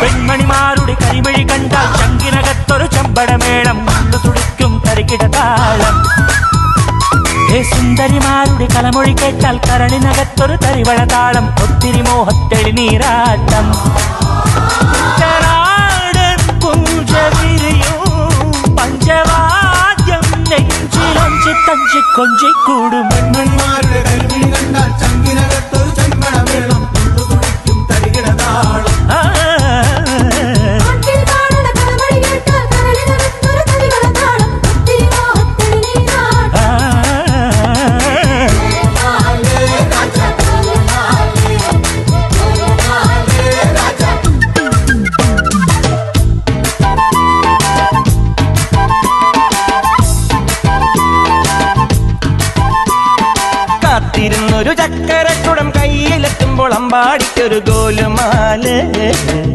പെൺമണിമാരുടെ കരിമിഴി കണ്ടാൽ ചങ്കിനകത്തൊരു ചമ്പടമേളം മുണ്ടു തുടിക്കും തരികിടതാളം. സുന്ദരിമാരുടെ കലമൊഴി കേട്ടാൽ കരളിനകത്തൊരു തരിവളതാളം. ഒത്തിരി മോഹത്തെളി നീരാട്ടം. പഞ്ചവാദ്യം നെഞ്ചിലൊഞ്ചി തഞ്ചി കൊഞ്ചിക്കൂടും. പെൺമണിമാരുടെ കരിമിഴി കണ്ടാൽ ചങ്കിനകത്തൊരു ചമ്പടമേളം മുണ്ടു തുടിക്കും തരികിടതാളം. കാത്തിരുന്നൊരു ചക്കരക്കുടം കയ്യിലെത്തുമ്പോൾ അമ്പാടിക്കൊരു ഗോലുമാല.